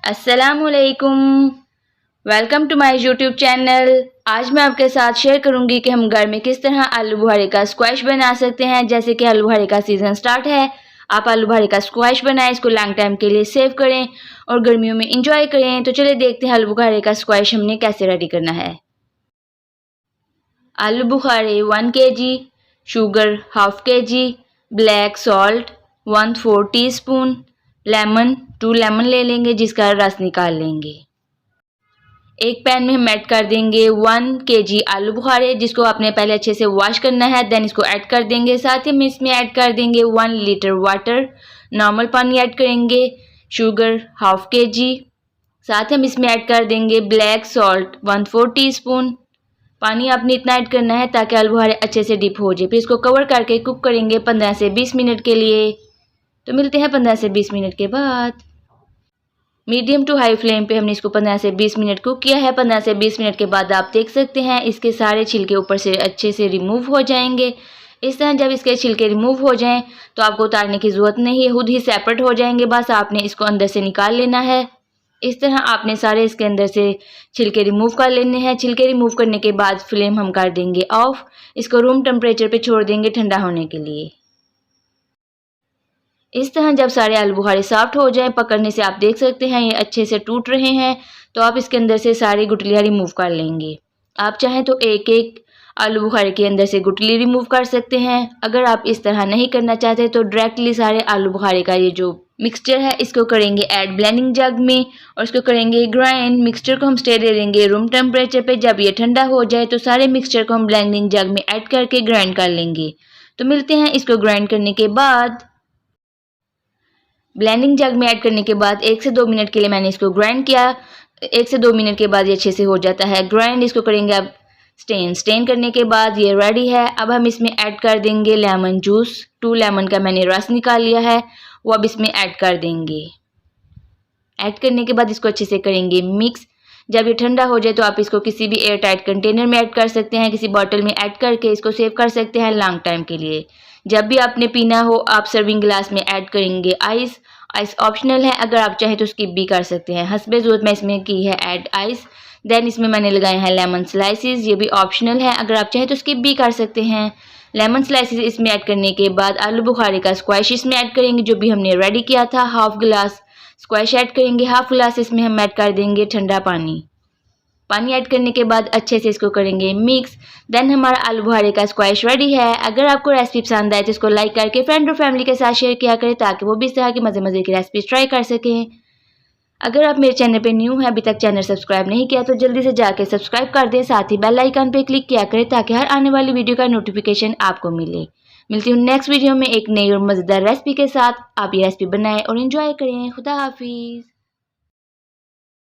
अस्सलामुअलैकुम, welcome to my YouTube channel. आज मैं आपके साथ शेयर करूंगी कि हम घर में किस तरह आलू बुखारे का स्क्वैश बना सकते हैं। जैसे कि आलू बुखारे का सीज़न स्टार्ट है, आप आलू बुखारे का स्क्वैश बनाएं, इसको लॉन्ग टाइम के लिए सेव करें और गर्मियों में इंजॉय करें। तो चलिए देखते हैं आलू बुखारे का स्क्वैश हमने कैसे रेडी करना है। आलू बुखारे 1 kg, sugar 1/2 kg, black salt 1/4 teaspoon, lemon 2 lemon ले लेंगे जिसका रस निकाल लेंगे। एक पैन में हम ऐड कर देंगे 1 kg आलू बुखारे जिसको आपने पहले अच्छे से वॉश करना है। देन इसको ऐड कर देंगे। साथ ही हम इसमें ऐड कर देंगे 1 लीटर वाटर, नॉर्मल पानी ऐड करेंगे, शुगर 1/2 kg। साथ ही हम इसमें ऐड कर देंगे ब्लैक सॉल्ट 1/4 टीस्पून। पानी आपने इतना ऐड करना है ताकि आलू बुखारे अच्छे से डिप हो जाए। फिर इसको कवर करके कुक करेंगे 15 से 20 मिनट के लिए। तो मिलते हैं 15 से 20 मिनट के बाद। मीडियम टू हाई फ्लेम पे हमने इसको 15 से 20 मिनट कुक किया है। 15 से 20 मिनट के बाद आप देख सकते हैं इसके सारे छिलके ऊपर से अच्छे से रिमूव हो जाएंगे। इस तरह जब इसके छिलके रिमूव हो जाएं तो आपको उतारने की ज़रूरत नहीं है, खुद ही सेपरेट हो जाएंगे। बस आपने इसको अंदर से निकाल लेना है। इस तरह आपने सारे इसके अंदर से छिलके रिमूव कर लेने हैं। छिलके रिमूव करने के बाद फ्लेम हम कर देंगे ऑफ। इसको रूम टेम्परेचर पे छोड़ देंगे ठंडा होने के लिए। इस तरह जब सारे आलू बुखारे सॉफ्ट हो जाएं, पकड़ने से आप देख सकते हैं ये अच्छे से टूट रहे हैं। तो आप इसके अंदर से सारी गुठलियाँ रिमूव कर लेंगे। आप चाहें तो एक एक आलू बुखारे के अंदर से गुठली रिमूव कर सकते हैं। अगर आप इस तरह नहीं करना चाहते तो डायरेक्टली सारे आलू बुखारे का ये जो मिक्सचर है इसको करेंगे ऐड ब्लेंडिंग जग में और इसको करेंगे ग्राइंड। मिक्सचर को हम स्टे दे देंगे रूम टेम्परेचर पे। जब ये ठंडा हो जाए तो सारे मिक्सचर को हम ब्लेंडिंग जग में ऐड करके ग्राइंड कर लेंगे। तो मिलते हैं इसको ग्राइंड करने के बाद। ब्लेंडिंग जग में ऐड करने के बाद 1 से 2 मिनट के लिए मैंने इसको ग्राइंड किया। 1 से 2 मिनट के बाद ये अच्छे से हो जाता है ग्राइंड। इसको करेंगे अब स्टेन करने के बाद ये रेडी है। अब हम इसमें ऐड कर देंगे लेमन जूस। 2 लेमन का मैंने रस निकाल लिया है, वो अब इसमें ऐड कर देंगे। ऐड करने के बाद इसको अच्छे से करेंगे मिक्स। जब ये ठंडा हो जाए तो आप इसको किसी भी एयर टाइट कंटेनर में ऐड कर सकते हैं, किसी बॉटल में ऐड करके इसको सेव कर सकते हैं लॉन्ग टाइम के लिए। जब भी आपने पीना हो आप सर्विंग ग्लास में ऐड करेंगे आइस। आइस ऑप्शनल है, अगर आप चाहें तो स्किप भी कर सकते हैं। हस्बे ज़रूरत मैं इसमें की है ऐड आइस। देन इसमें मैंने लगाए हैं लेमन स्लाइसिस, ये भी ऑप्शनल है, अगर आप चाहें तो स्किप भी कर सकते हैं। लेमन स्लाइसिस इसमें ऐड करने के बाद आलू बुखारे का स्क्वैश इसमें ऐड करेंगे जो भी हमने रेडी किया था। 1/2 गिलास स्क्वैश ऐड करेंगे, 1/2 गिलास इसमें हम ऐड कर देंगे ठंडा पानी। पानी ऐड करने के बाद अच्छे से इसको करेंगे मिक्स। देन हमारा आलू बुखारे का स्क्वैश रेडी है। अगर आपको रेसिपी पसंद आए तो इसको लाइक करके फ्रेंड और फैमिली के साथ शेयर किया करें ताकि वो भी इस तरह की मज़े की रेसिपी ट्राई कर सकें। अगर आप मेरे चैनल पे न्यू हैं, अभी तक चैनल सब्सक्राइब नहीं किया तो जल्दी से जाके सब्सक्राइब कर दें। साथ ही बेल आइकन पे क्लिक किया करें ताकि हर आने वाली वीडियो का नोटिफिकेशन आपको मिले। मिलती हूँ नेक्स्ट वीडियो में एक नई और मज़ेदार रेसिपी के साथ। आप ये रेसिपी बनाएं और एंजॉय करें। खुदा हाफिज़।